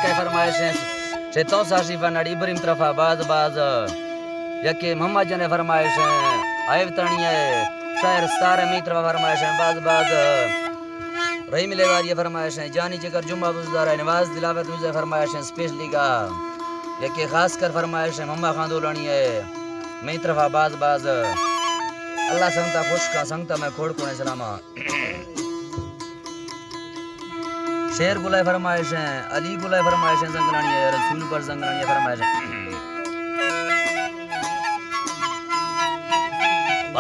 के फरमाइश है से तो साशिफा नड़ी इब्राहिम तरफा बाज बाज यके मोहम्मद जने फरमाइश है आयब तणिया शायर स्टार मी तरफा फरमाइश है बाज बाज रही मिलेगा ये फरमाइश है जानी चकर जुम्मा बुजदार है नवाज दिलावत मुझे फरमाइश है स्पेशली का यके खास कर फरमाइश है मम्मा खानदोलनी है मी तरफा बाज बाज अल्लाह संगता खुश का संगता मैं खोड़ कोने सलामा शेर गुलाय फरमाइश है अली गुलाय फरमाइश है जंगलानी है रसूल पर जंगलानी फरमाइश है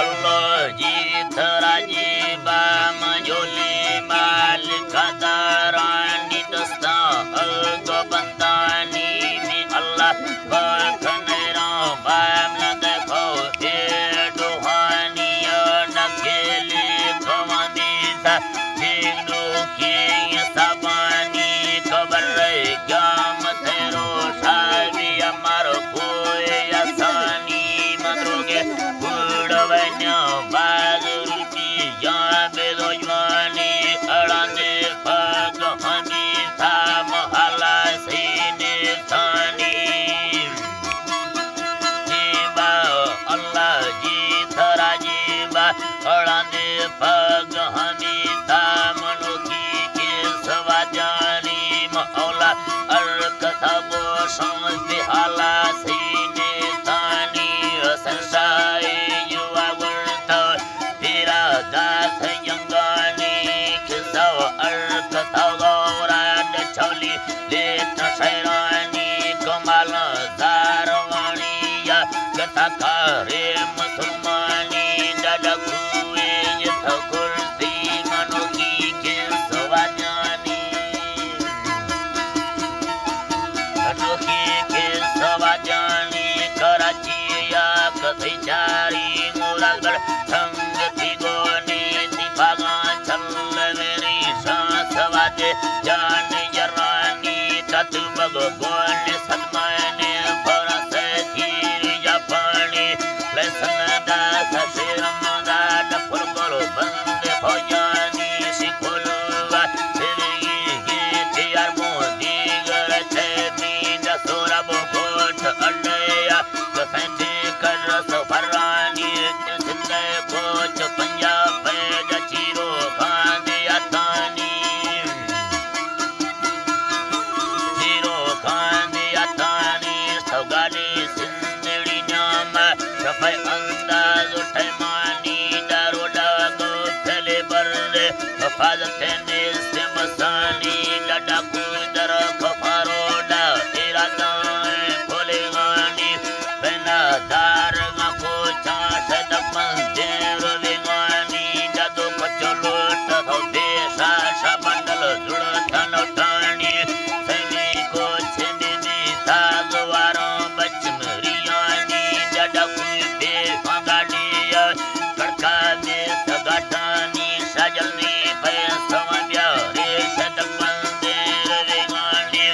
अल्लाह जी तराजी बा मजोली माल कदरानी दस्ता अलगो बंदानी में अल्लाह बखनेरा बाम न देखो ए दुहानी न खेली कमानी सा जिंदो की सबानी खबर क्या मतेरो शादी अमर कोई आसानी मदरोगे बुढ़वन्या बागरुती या बेदोजवानी अड़ाने पग हमी था महला सीने थानी जीवा अल्लाह जी थरा जीवा अड़ाने पग हमी था मनुखी के सवाजानी मौला अर्क सबो समझ हाला सीने थानी संसाई युवा वर्त तेरा दास यंगानी किसो अर्क तगौरान चौली लेत शैरानी कमाल दारवानी या कथा करे मुसलमानी डडकुए यथ कुर्सी मनुखी के सवाजानी मनुखी के सवाजानी कराची या कथी चारी मुरागढ़ संगति गोनी दिभागा चल मेरी सांस वाजे जान जरानी तत बग गोन सदमाने फरस खीर या पानी लसन दास शिरम दाद फुरगोल बंद भोजानी सिखोलवा सिरी गीत यार मोदी गर छेनी जसोरब कोठ अड्डया कसंते कर सफरानी जिंदे कोच पंजाब पे चीरो खांदे अतानी चीरो खांदे अतानी सगाली सिंदड़ी नाम सफे अंदाज उठे मानी दारो डागो फैले बरले हफाजत ने से मसानी लड़ा कुदर खफारोडा तेरा दाए खोले गानी बिना दार ना को चाश दमन देर विगानी जादू कचलो तो देशा शबंडल जुड़ थन ठानी सैनी को छिंदी दी सागवारों बचन रियानी जड़ा कुते फगाड़िया कड़का दे सगाटानी सजलनी पे समझा रे सदमन देर विगानी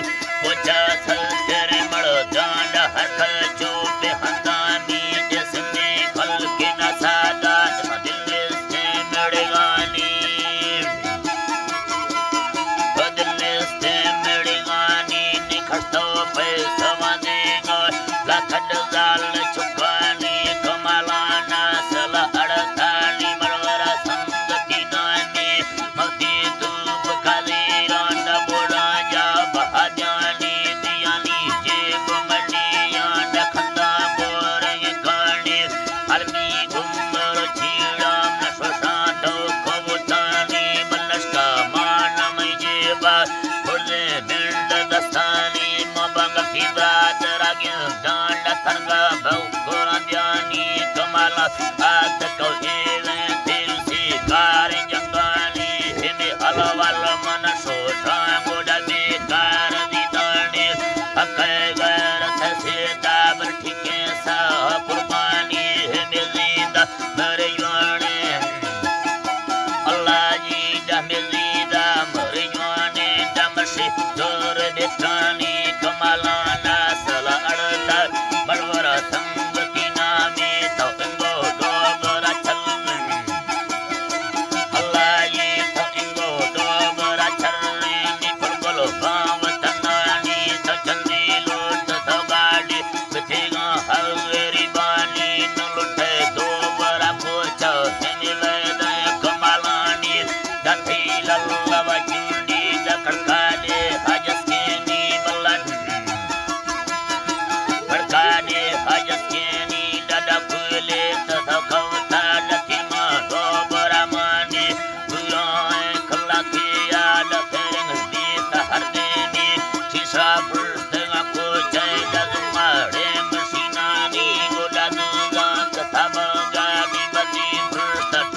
कोचा सल तेरे मड़ डांड हरकल चोप हंदानी जिसने कल के न सादा दिल से मड़गानी दिल से मड़गानी निखस्तो पे समादेगा लखड जाल चुकानी कमालाना सल अड़ताली मरवरा संगति नानी मती दूब खाली रान बोड़ा जा बहाजानी दियानी जेब मटिया डखंदा बोर गानी अलमी गुमर छीड़ा नशा तो कबूतानी बलश का मान में जेबा खुले बिंड दस्तानी मबंग की बात रागिन डांड थरगा भौ गोरा जानी कमाला आत को एवे दिल सी कार जंगानी हिमे अलवाल मन सोचा गोड़ा बेकार दीदानी अकल गरत से दाबर ठीके सा कुर्बानी हिमे जिंदा मरे जाने अल्लाह जी दा मिलीदा मरे जाने दमशी जोर बेटा Esa pertengah kucai dan mare mesinani goda duga ketabaga di bati persat.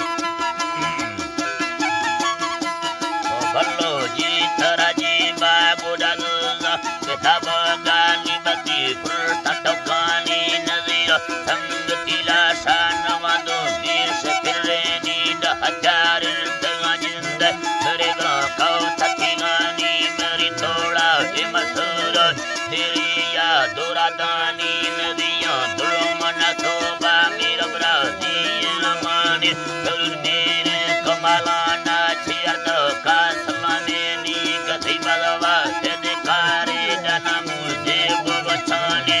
Kalau jitaraji babu dan duga ketabaga di bati persat dokani nazira sanggetilah sana madu di sepireni dah hajarin tengah jinda mereka kau tatingani meritola masura diriya duradani nadiya durmana soba mira bradi ramani durmire kamalana chiyarda kasalane ni gathi balava sedikari janamu devachani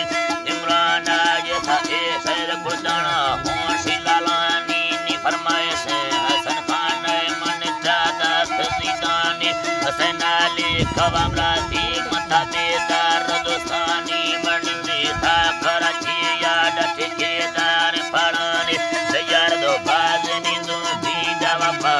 imrana jesa esar kudana hosilalani ni farmaye se hasan khan man jada sidani hasan ali kawamrati Tabedar dostani mandri sakarachi yada ठेकेदार पड़ाने तैयार दो बाजनी दो दीदा वफा